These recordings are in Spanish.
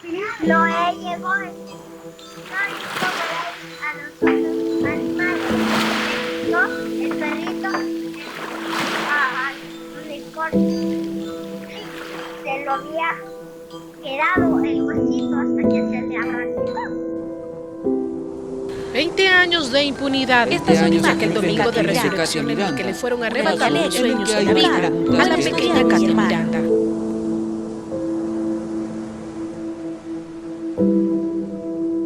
Noé llegó y a los otros animales. No, el perrito al unicornio. Se lo había quedado el huesito hasta que se le arrancó. 20 años de impunidad. Estas son imágenes del domingo de resurrección en el que le fueron arrebatados los sueños y la vida a la pequeña Katia Miranda.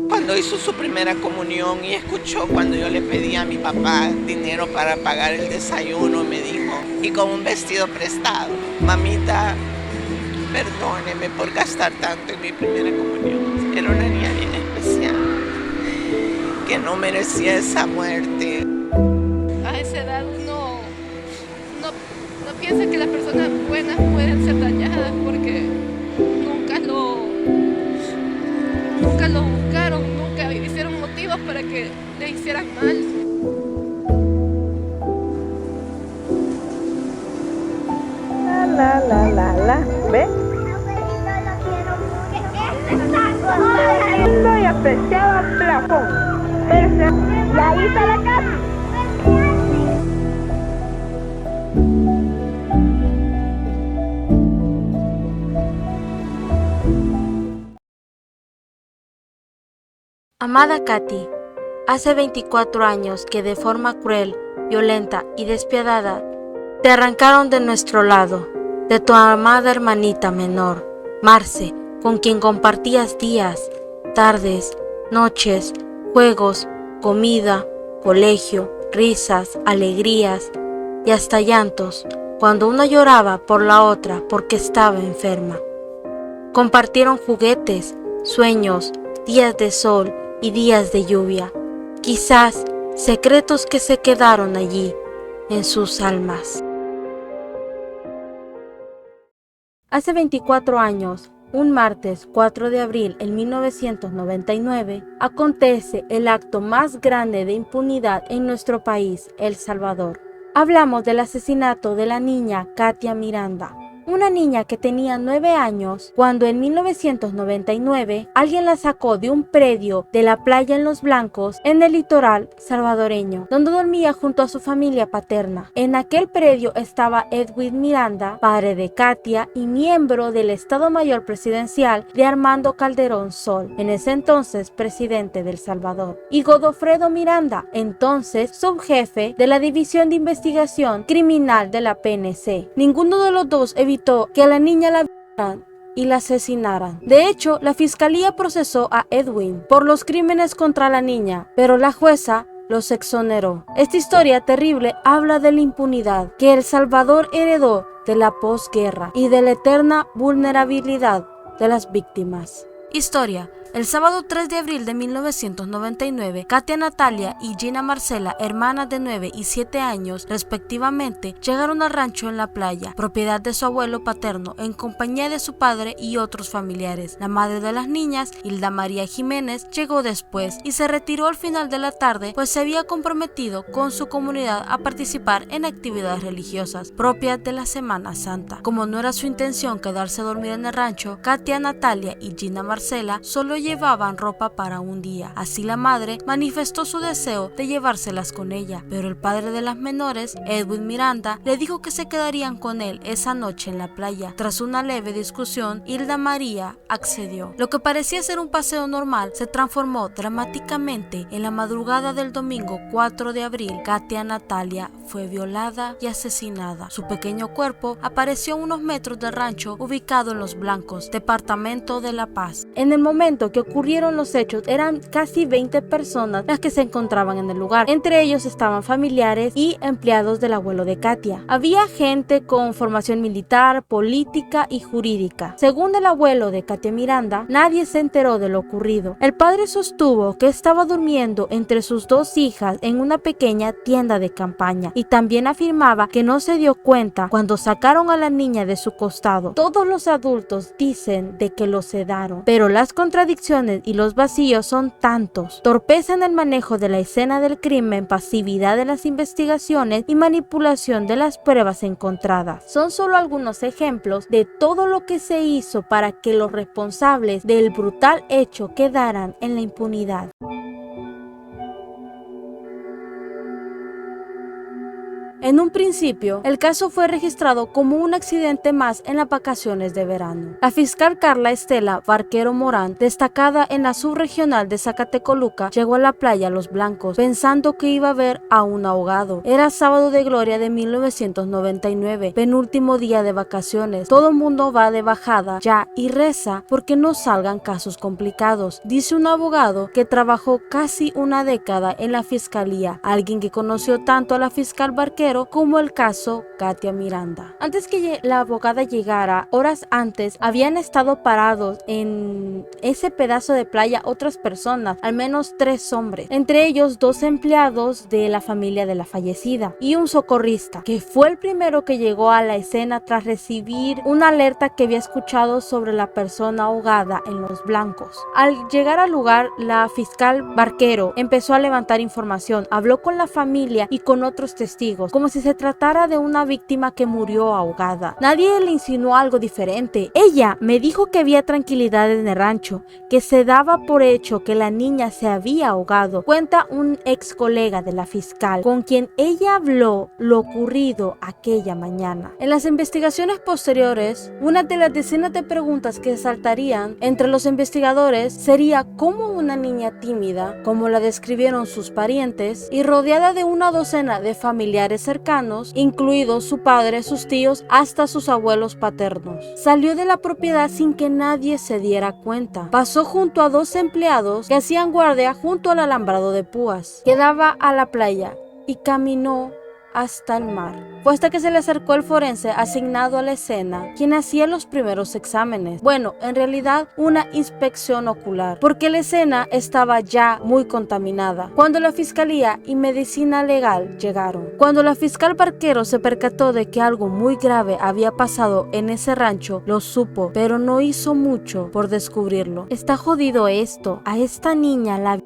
Cuando hizo su primera comunión y escuchó cuando yo le pedí a mi papá dinero para pagar el desayuno, me dijo, y con un vestido prestado, mamita, perdóneme por gastar tanto en mi primera comunión. Era una niña bien especial, que no merecía esa muerte. A esa edad uno no piensa que las personas buenas pueden ser dañadas porque nunca lo buscaron, nunca hicieron motivos para que le hicieran mal. La, ¿ves? Lindo y apreciado plafón. Y ahí está la casa. Amada Katy, hace 24 años que de forma cruel, violenta y despiadada te arrancaron de nuestro lado, de tu amada hermanita menor, Marce, con quien compartías días, tardes, noches, juegos, comida, colegio, risas, alegrías y hasta llantos, cuando una lloraba por la otra porque estaba enferma. Compartieron juguetes, sueños, días de sol y días de lluvia, quizás secretos que se quedaron allí en sus almas. Hace 24 años, un martes 4 de abril en 1999, acontece el acto más grande de impunidad en nuestro país, El Salvador. Hablamos del asesinato de la niña Katia Miranda. Una niña que tenía 9 años cuando en 1999 alguien la sacó de un predio de la playa en Los Blancos, en el litoral salvadoreño, donde dormía junto a su familia paterna. En aquel predio estaba Edwin Miranda, padre de Katia y miembro del Estado Mayor Presidencial de Armando Calderón Sol, en ese entonces presidente de El Salvador, y Godofredo Miranda, entonces subjefe de la División de Investigación Criminal de la PNC. Ninguno de los dos evitó que a la niña la violaran y la asesinaran. De hecho, la fiscalía procesó a Edwin por los crímenes contra la niña, pero la jueza los exoneró. Esta historia terrible habla de la impunidad que El Salvador heredó de la posguerra y de la eterna vulnerabilidad de las víctimas. Historia. El sábado 3 de abril de 1999, Katia Natalia y Gina Marcela, hermanas de 9 y 7 años respectivamente, llegaron al rancho en la playa, propiedad de su abuelo paterno, en compañía de su padre y otros familiares. La madre de las niñas, Hilda María Jiménez, llegó después y se retiró al final de la tarde, pues se había comprometido con su comunidad a participar en actividades religiosas propias de la Semana Santa. Como no era su intención quedarse a dormir en el rancho, Katia Natalia y Gina Marcela solo llevaban ropa para un día. Así la madre manifestó su deseo de llevárselas con ella, pero el padre de las menores, Edwin Miranda, le dijo que se quedarían con él esa noche en la playa. Tras una leve discusión, Hilda María accedió. Lo que parecía ser un paseo normal se transformó dramáticamente. En la madrugada del domingo 4 de abril, Katia Natalia fue violada y asesinada. Su pequeño cuerpo apareció a unos metros del rancho ubicado en Los Blancos, departamento de La Paz. En el momento que ocurrieron los hechos, eran casi 20 personas las que se encontraban en el lugar. Entre ellos estaban familiares y empleados del abuelo de Katia. Había gente con formación militar, política y jurídica. Según el abuelo de Katia Miranda, nadie se enteró de lo ocurrido. El padre sostuvo que estaba durmiendo entre sus dos hijas en una pequeña tienda de campaña y también afirmaba que no se dio cuenta cuando sacaron a la niña de su costado. Todos los adultos dicen de que lo sedaron, pero las contradicciones contradicciones y los vacíos son tantos: torpeza en el manejo de la escena del crimen, pasividad de las investigaciones y manipulación de las pruebas encontradas. Son solo algunos ejemplos de todo lo que se hizo para que los responsables del brutal hecho quedaran en la impunidad. En un principio, el caso fue registrado como un accidente más en las vacaciones de verano. La fiscal Carla Estela Barquero Morán, destacada en la subregional de Zacatecoluca, llegó a la playa Los Blancos pensando que iba a ver a un ahogado. Era sábado de gloria de 1999, penúltimo día de vacaciones. Todo el mundo va de bajada ya y reza porque no salgan casos complicados, dice un abogado que trabajó casi una década en la fiscalía, alguien que conoció tanto a la fiscal Barquero como el caso Katia Miranda. Antes que la abogada llegara, horas antes, habían estado parados en ese pedazo de playa otras personas, al menos 3 hombres, entre ellos 2 empleados de la familia de la fallecida y un socorrista, que fue el primero que llegó a la escena tras recibir una alerta que había escuchado sobre la persona ahogada en Los Blancos. Al llegar al lugar, la fiscal Barquero empezó a levantar información, habló con la familia y con otros testigos, como si se tratara de una víctima que murió ahogada. Nadie le insinuó algo diferente. Ella me dijo que había tranquilidad en el rancho, que se daba por hecho que la niña se había ahogado, cuenta un ex colega de la fiscal, con quien ella habló lo ocurrido aquella mañana. En las investigaciones posteriores, una de las decenas de preguntas que saltarían entre los investigadores sería cómo una niña tímida, como la describieron sus parientes, y rodeada de una docena de familiares cercanos, incluidos su padre, sus tíos, hasta sus abuelos paternos, salió de la propiedad sin que nadie se diera cuenta. Pasó junto a 2 empleados que hacían guardia junto al alambrado de púas que daba a la playa y caminó hasta el mar. Fue hasta que se le acercó el forense asignado a la escena, quien hacía los primeros exámenes. Bueno, en realidad una inspección ocular, porque la escena estaba ya muy contaminada. Cuando la fiscalía y medicina legal llegaron, cuando la fiscal Barquero se percató de que algo muy grave había pasado en ese rancho, lo supo, pero no hizo mucho por descubrirlo. Está jodido esto. A esta niña la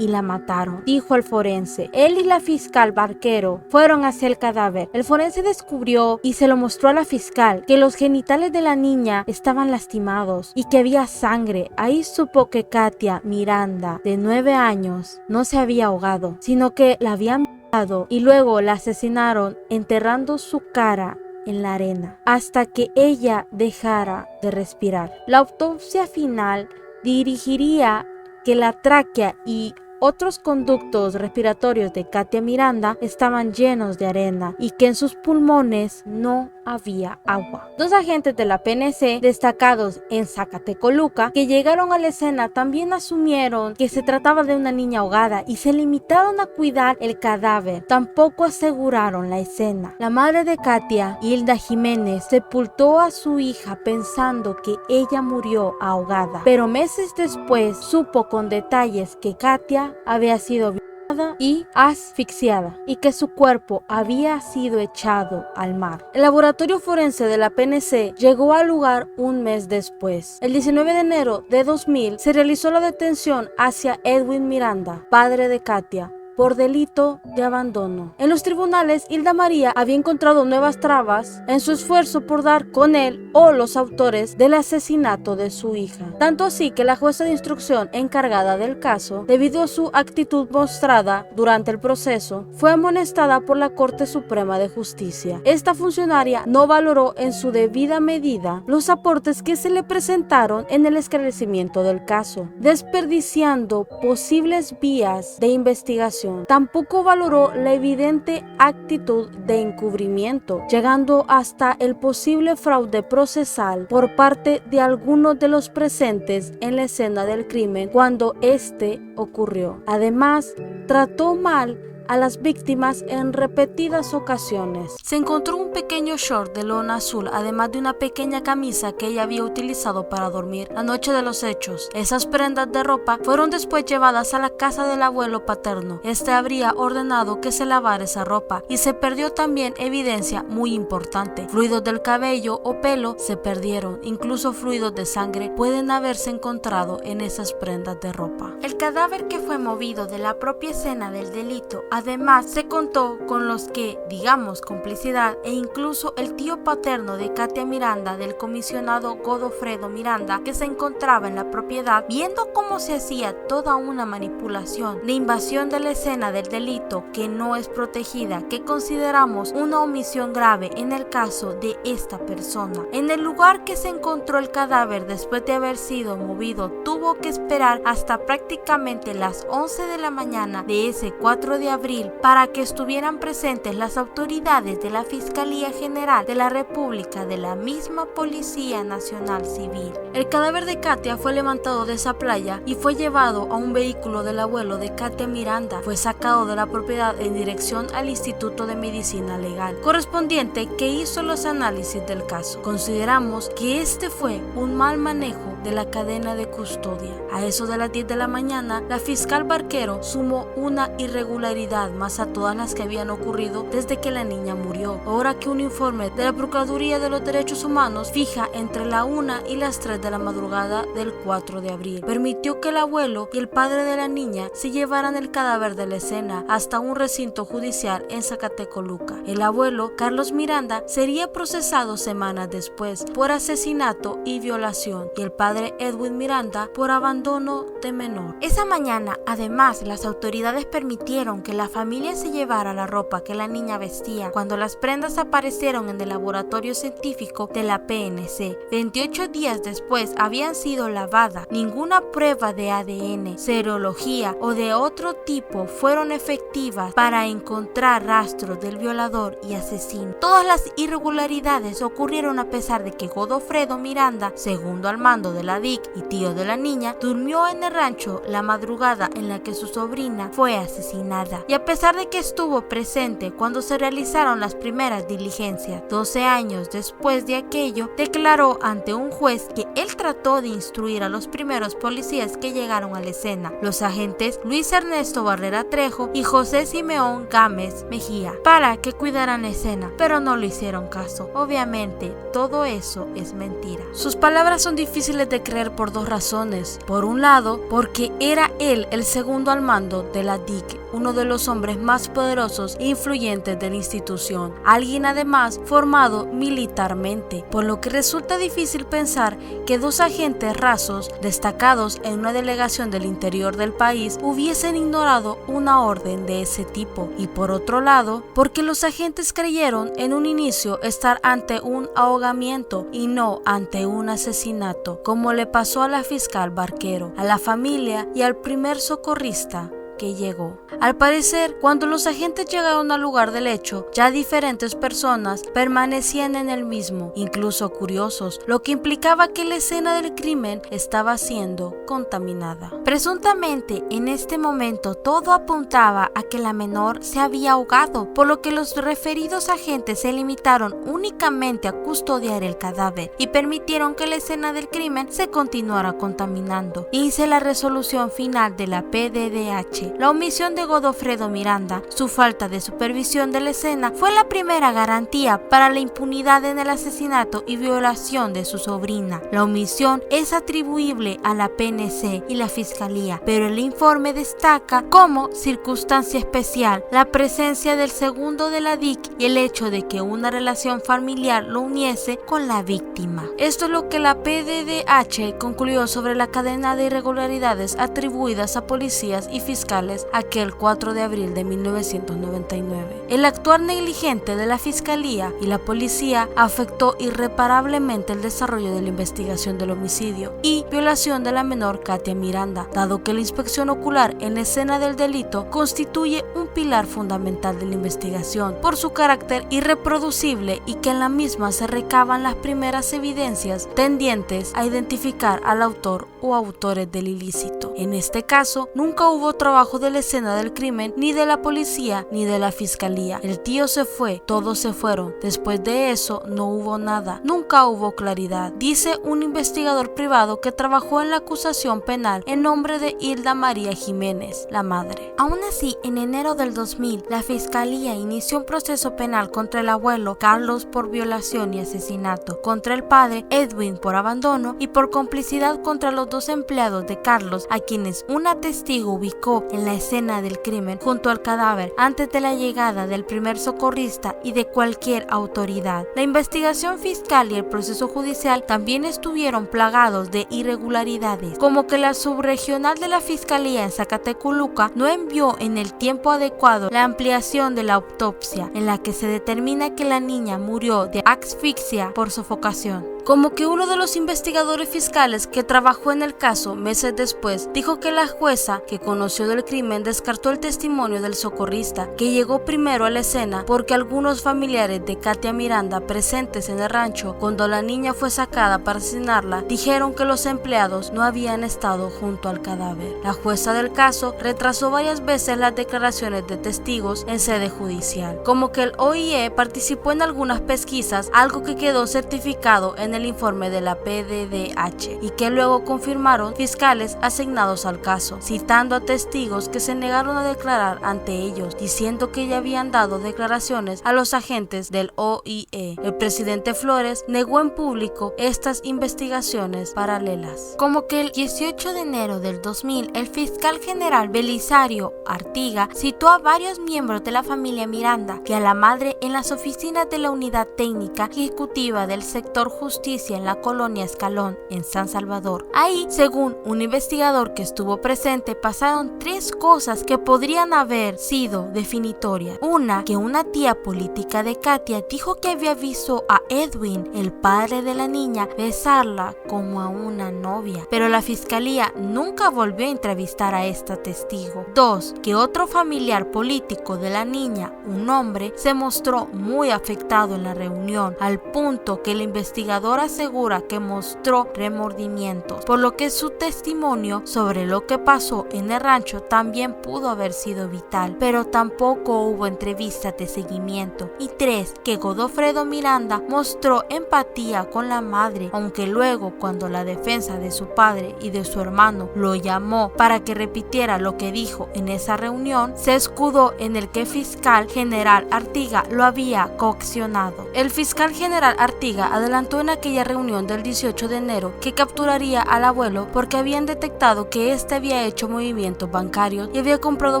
y la mataron, dijo el forense. Él y la fiscal Barquero fueron hacia el cadáver. El forense descubrió y se lo mostró a la fiscal que los genitales de la niña estaban lastimados y que había sangre. Ahí supo que Katia Miranda, de 9 años, no se había ahogado, sino que la habían violado y luego la asesinaron enterrando su cara en la arena hasta que ella dejara de respirar. La autopsia final dirigiría que la tráquea y otros conductos respiratorios de Katia Miranda estaban llenos de arena y que en sus pulmones no había agua. 2 agentes de la PNC destacados en Zacatecoluca que llegaron a la escena también asumieron que se trataba de una niña ahogada y se limitaron a cuidar el cadáver. Tampoco aseguraron la escena. La madre de Katia, Hilda Jiménez, sepultó a su hija pensando que ella murió ahogada, pero meses después supo con detalles que Katia había sido violada y asfixiada y que su cuerpo había sido echado al mar. El laboratorio forense de la PNC llegó al lugar un mes después. El 19 de enero de 2000 se realizó la detención hacia Edwin Miranda, padre de Katia, por delito de abandono. En los tribunales, Hilda María había encontrado nuevas trabas en su esfuerzo por dar con él o los autores del asesinato de su hija. Tanto así que la jueza de instrucción encargada del caso, debido a su actitud mostrada durante el proceso, fue amonestada por la Corte Suprema de Justicia. Esta funcionaria no valoró en su debida medida los aportes que se le presentaron en el esclarecimiento del caso, desperdiciando posibles vías de investigación. Tampoco valoró la evidente actitud de encubrimiento, llegando hasta el posible fraude procesal por parte de algunos de los presentes en la escena del crimen cuando este ocurrió. Además, trató mal a las víctimas en repetidas ocasiones. Se encontró un pequeño short de lona azul, además de una pequeña camisa que ella había utilizado para dormir la noche de los hechos. Esas prendas de ropa fueron después llevadas a la casa del abuelo paterno. Este habría ordenado que se lavara esa ropa y se perdió también evidencia muy importante. Fluidos del cabello o pelo se perdieron, incluso fluidos de sangre pueden haberse encontrado en esas prendas de ropa. El cadáver que fue movido de la propia escena del delito, además se contó con los que, digamos, complicidad e incluso el tío paterno de Katia Miranda, del comisionado Godofredo Miranda, que se encontraba en la propiedad, viendo cómo se hacía toda una manipulación de invasión de la escena del delito que no es protegida, que consideramos una omisión grave en el caso de esta persona. En el lugar que se encontró el cadáver después de haber sido movido, tuvo que esperar hasta prácticamente las 11 de la mañana de ese 4 de abril para que estuvieran presentes las autoridades de la Fiscalía General de la República, de la misma Policía Nacional Civil. El cadáver de Katia fue levantado de esa playa y fue llevado a un vehículo del abuelo de Katia Miranda. Fue sacado de la propiedad en dirección al Instituto de Medicina Legal correspondiente, que hizo los análisis del caso. Consideramos que este fue un mal manejo de la cadena de custodia. A eso de las 10 de la mañana, la fiscal Barquero sumó una irregularidad más a todas las que habían ocurrido desde que la niña murió. Ahora que un informe de la Procuraduría de los Derechos Humanos fija entre la 1 y las 3 de la madrugada del 4 de abril, permitió que el abuelo y el padre de la niña se llevaran el cadáver de la escena hasta un recinto judicial en Zacatecoluca. El abuelo, Carlos Miranda, sería procesado semanas después por asesinato y violación, y el padre Edwin Miranda por abandono de menor. Esa mañana, además, las autoridades permitieron que la familia se llevara la ropa que la niña vestía. Cuando las prendas aparecieron en el laboratorio científico de la PNC, 28 días después habían sido lavadas. Ninguna prueba de ADN, serología o de otro tipo fueron efectivas para encontrar rastros del violador y asesino. Todas las irregularidades ocurrieron a pesar de que Godofredo Miranda, segundo al mando de la DIC y tío de la niña, durmió en el rancho la madrugada en la que su sobrina fue asesinada, y a pesar de que estuvo presente cuando se realizaron las primeras diligencias. 12 años después de aquello, declaró ante un juez que él trató de instruir a los primeros policías que llegaron a la escena, los agentes Luis Ernesto Barrera Trejo y José Simeón Gámez Mejía, para que cuidaran la escena, pero no le hicieron caso. Obviamente, todo eso es mentira. Sus palabras son difíciles de creer por dos razones. Por un lado, porque era él el segundo al mando de la DIC, uno de los hombres más poderosos e influyentes de la institución, alguien además formado militarmente, por lo que resulta difícil pensar que dos agentes rasos destacados en una delegación del interior del país hubiesen ignorado una orden de ese tipo. Y por otro lado, porque los agentes creyeron en un inicio estar ante un ahogamiento y no ante un asesinato, como le pasó a la fiscal Barquero, a la familia y al primer socorrista que llegó. Al parecer, cuando los agentes llegaron al lugar del hecho, ya diferentes personas permanecían en el mismo, incluso curiosos, lo que implicaba que la escena del crimen estaba siendo contaminada. Presuntamente, en este momento todo apuntaba a que la menor se había ahogado, por lo que los referidos agentes se limitaron únicamente a custodiar el cadáver y permitieron que la escena del crimen se continuara contaminando. Dice la resolución final de la PDDH: la omisión de Godofredo Miranda, su falta de supervisión de la escena, fue la primera garantía para la impunidad en el asesinato y violación de su sobrina. La omisión es atribuible a la PNC y la Fiscalía, pero el informe destaca como circunstancia especial la presencia del segundo de la DIC y el hecho de que una relación familiar lo uniese con la víctima. Esto es lo que la PDDH concluyó sobre la cadena de irregularidades atribuidas a policías y fiscales aquel 4 de abril de 1999. El actuar negligente de la Fiscalía y la Policía afectó irreparablemente el desarrollo de la investigación del homicidio y violación de la menor Katia Miranda, dado que la inspección ocular en la escena del delito constituye un pilar fundamental de la investigación por su carácter irreproducible y que en la misma se recaban las primeras evidencias tendientes a identificar al autor o autores del ilícito. En este caso, nunca hubo trabajo trabajo de la escena del crimen, ni de la policía, ni de la fiscalía. El tío se fue, todos se fueron. Después de eso no hubo nada, nunca hubo claridad, dice un investigador privado que trabajó en la acusación penal en nombre de Hilda María Jiménez, la madre. Aún así, en enero del 2000, la fiscalía inició un proceso penal contra el abuelo Carlos por violación y asesinato, contra el padre Edwin por abandono y por complicidad contra los dos empleados de Carlos, a quienes una testigo ubicó en la escena del crimen junto al cadáver antes de la llegada del primer socorrista y de cualquier autoridad. La investigación fiscal y el proceso judicial también estuvieron plagados de irregularidades, como que la subregional de la fiscalía en Zacatecoluca no envió en el tiempo adecuado la ampliación de la autopsia, en la que se determina que la niña murió de asfixia por sofocación. Como que uno de los investigadores fiscales que trabajó en el caso meses después dijo que la jueza que conoció del crimen descartó el testimonio del socorrista, que llegó primero a la escena porque algunos familiares de Katia Miranda presentes en el rancho cuando la niña fue sacada para asesinarla dijeron que los empleados no habían estado junto al cadáver. La jueza del caso retrasó varias veces las declaraciones de testigos en sede judicial, como que el OIE participó en algunas pesquisas, algo que quedó certificado en el informe de la PDDH y que luego confirmaron fiscales asignados al caso, citando a testigos que se negaron a declarar ante ellos, diciendo que ya habían dado declaraciones a los agentes del OIE. El presidente Flores negó en público estas investigaciones paralelas. Como que el 18 de enero del 2000, el fiscal general Belisario Artiga citó a varios miembros de la familia Miranda y a la madre en las oficinas de la Unidad Técnica Ejecutiva del Sector Justicia en la colonia Escalón, en San Salvador. Ahí, según un investigador que estuvo presente, pasaron tres cosas que podrían haber sido definitorias. Una, que una tía política de Katia dijo que había visto a Edwin, el padre de la niña, besarla como a una novia, pero la fiscalía nunca volvió a entrevistar a esta testigo. Dos, que otro familiar político de la niña, un hombre, se mostró muy afectado en la reunión, al punto que el investigador asegura que mostró remordimientos, por lo que su testimonio sobre lo que pasó en el rancho también pudo haber sido vital, pero tampoco hubo entrevistas de seguimiento. Y tres, que Godofredo Miranda mostró empatía con la madre, aunque luego, cuando la defensa de su padre y de su hermano lo llamó para que repitiera lo que dijo en esa reunión, se escudó en el que fiscal general Artiga lo había coaccionado. El fiscal general Artiga adelantó en aquella reunión del 18 de enero que capturaría al abuelo porque habían detectado que éste había hecho movimientos bancarios y había comprado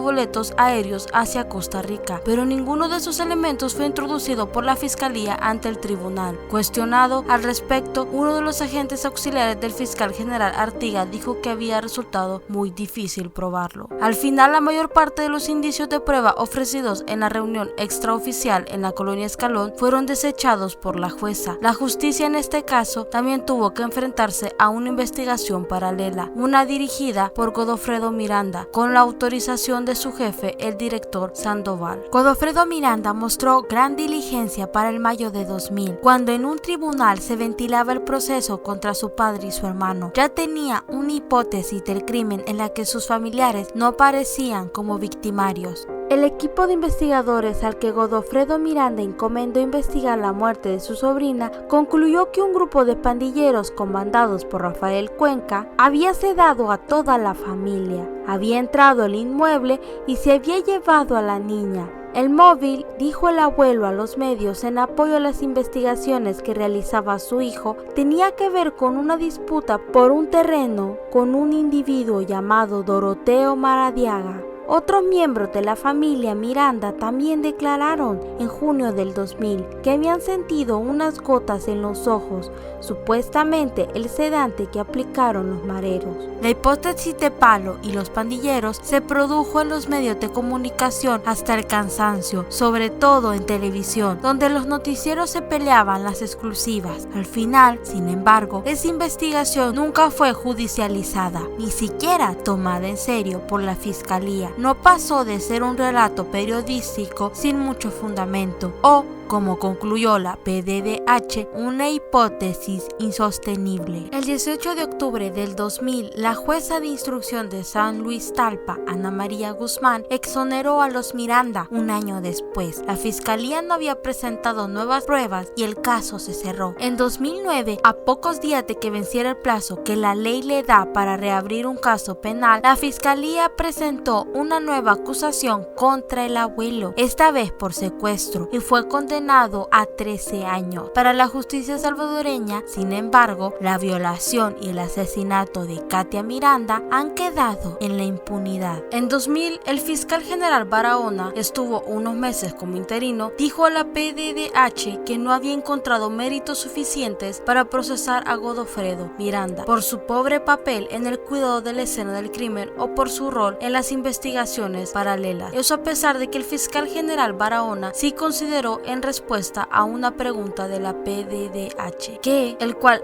boletos aéreos hacia Costa Rica, pero ninguno de esos elementos fue introducido por la fiscalía ante el tribunal. Cuestionado al respecto, uno de los agentes auxiliares del fiscal general Artiga dijo que había resultado muy difícil probarlo. Al final, la mayor parte de los indicios de prueba ofrecidos en la reunión extraoficial en la colonia Escalón fueron desechados por la jueza. La justicia en este caso también tuvo que enfrentarse a una investigación paralela, una dirigida por Godofredo Miranda, con la autorización de su jefe, el director Sandoval. Godofredo Miranda mostró gran diligencia para el mayo de 2000, cuando en un tribunal se ventilaba el proceso contra su padre y su hermano. Ya tenía una hipótesis del crimen en la que sus familiares no aparecían como victimarios. El equipo de investigadores al que Godofredo Miranda encomendó investigar la muerte de su sobrina concluyó que un grupo de pandilleros comandados por Rafael Cuenca había sedado a toda la familia, había entrado al inmueble y se había llevado a la niña. El móvil, dijo el abuelo a los medios en apoyo a las investigaciones que realizaba su hijo, tenía que ver con una disputa por un terreno con un individuo llamado Doroteo Maradiaga. Otros miembros de la familia Miranda también declararon en junio del 2000 que habían sentido unas gotas en los ojos, supuestamente el sedante que aplicaron los mareros. La hipótesis de Palo y los pandilleros se produjo en los medios de comunicación hasta el cansancio, sobre todo en televisión, donde los noticieros se peleaban las exclusivas. Al final, sin embargo, esa investigación nunca fue judicializada, ni siquiera tomada en serio por la fiscalía. No pasó de ser un relato periodístico sin mucho fundamento, o como concluyó la PDDH, una hipótesis insostenible. El 18 de octubre del 2000, la jueza de instrucción de San Luis Talpa, Ana María Guzmán, exoneró a los Miranda. Un año después, la fiscalía no había presentado nuevas pruebas y el caso se cerró. En 2009, a pocos días de que venciera el plazo que la ley le da para reabrir un caso penal, la fiscalía presentó una nueva acusación contra el abuelo, esta vez por secuestro, y fue condenado a 13 años. Para la justicia salvadoreña, sin embargo, la violación y el asesinato de Katia Miranda han quedado en la impunidad. En 2000, el fiscal general Barahona estuvo unos meses como interino, dijo a la PDDH que no había encontrado méritos suficientes para procesar a Godofredo Miranda por su pobre papel en el cuidado de la escena del crimen o por su rol en las investigaciones paralelas. Eso a pesar de que el fiscal general Barahona sí consideró en respuesta a una pregunta de la PDDH que el cual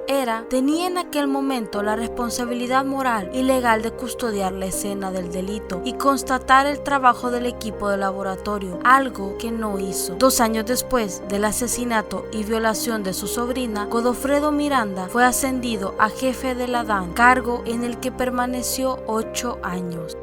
tenía en aquel momento la responsabilidad moral y legal de custodiar la escena del delito y constatar el trabajo del equipo de laboratorio, algo que no hizo. 2 años después del asesinato y violación de su sobrina, Godofredo Miranda fue ascendido a jefe de la DAN, cargo en el que permaneció 8 años.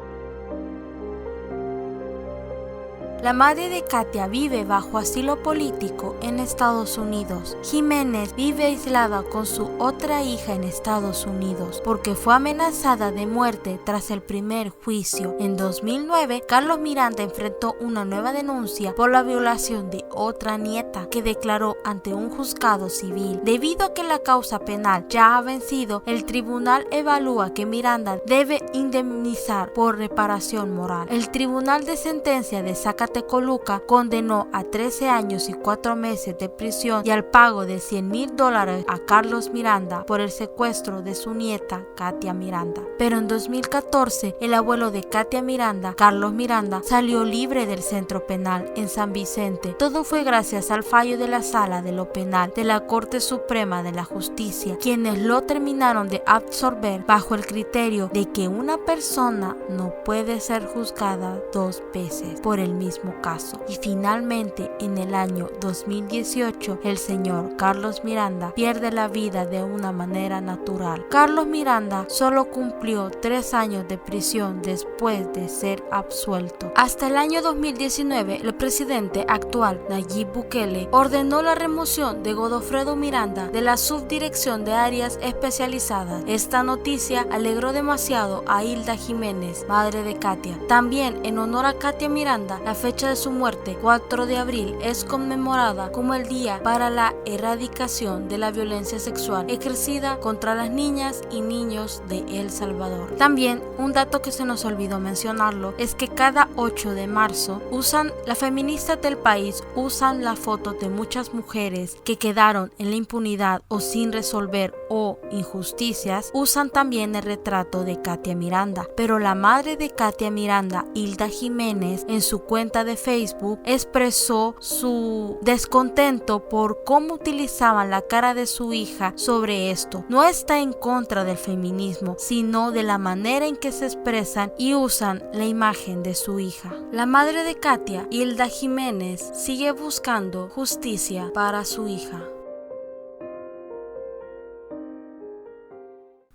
La madre de Katia vive bajo asilo político en Estados Unidos. Jiménez vive aislada con su otra hija en Estados Unidos porque fue amenazada de muerte tras el primer juicio. En 2009, Carlos Miranda enfrentó una nueva denuncia por la violación de otra nieta que declaró ante un juzgado civil. Debido a que la causa penal ya ha vencido, el tribunal evalúa que Miranda debe indemnizar por reparación moral. El tribunal de sentencia de Zacatecoluca condenó a 13 años y 4 meses de prisión y al pago de $100,000 a Carlos Miranda por el secuestro de su nieta Katia Miranda. Pero en 2014, el abuelo de Katia Miranda, Carlos Miranda, salió libre del centro penal en San Vicente. Todo fue gracias al fallo de la Sala de lo Penal de la Corte Suprema de la Justicia, quienes lo terminaron de absorber bajo el criterio de que una persona no puede ser juzgada 2 veces por el mismo caso. Y finalmente, en el año 2018, el señor Carlos Miranda pierde la vida de una manera natural. Carlos Miranda solo cumplió 3 años de prisión después de ser absuelto. Hasta el año 2019, el presidente actual, Nayib Bukele, ordenó la remoción de Godofredo Miranda de la subdirección de áreas especializadas. Esta noticia alegró demasiado a Hilda Jiménez, madre de Katia. También, en honor a Katia Miranda, la fecha de su muerte, 4 de abril, es conmemorada como el Día para la Erradicación de la Violencia Sexual ejercida contra las niñas y niños de El Salvador. También, un dato que se nos olvidó mencionarlo, es que cada 8 de marzo las feministas del país usan la foto de muchas mujeres que quedaron en la impunidad o sin resolver o injusticias, usan también el retrato de Katia Miranda. Pero la madre de Katia Miranda, Hilda Jiménez, en su cuenta de Facebook expresó su descontento por cómo utilizaban la cara de su hija sobre esto. No está en contra del feminismo, sino de la manera en que se expresan y usan la imagen de su hija. La madre de Katia, Hilda Jiménez, sigue buscando justicia para su hija.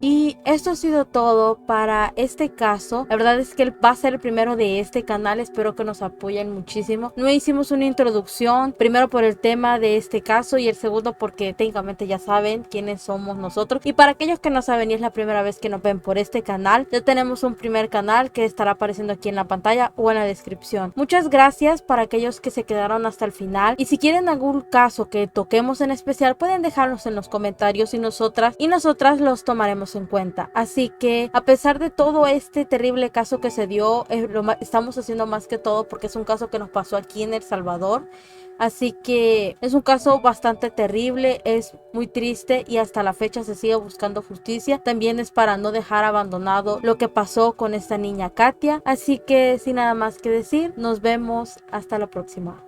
Y esto ha sido todo para este caso. La verdad es que va a ser el primero de este canal. Espero que nos apoyen muchísimo. No hicimos una introducción, primero por el tema de este caso y el segundo porque técnicamente ya saben quiénes somos nosotros. Y para aquellos que no saben y es la primera vez que nos ven por este canal, ya tenemos un primer canal que estará apareciendo aquí en la pantalla o en la descripción. Muchas gracias para aquellos que se quedaron hasta el final. Y si quieren algún caso que toquemos en especial, pueden dejarlos en los comentarios y nosotras los tomaremos en cuenta. Así que a pesar de todo este terrible caso que se dio, estamos haciendo más que todo porque es un caso que nos pasó aquí en El Salvador. Así que es un caso bastante terrible, es muy triste y hasta la fecha se sigue buscando justicia. También es para no dejar abandonado lo que pasó con esta niña Katia. Así que sin nada más que decir, nos vemos hasta la próxima.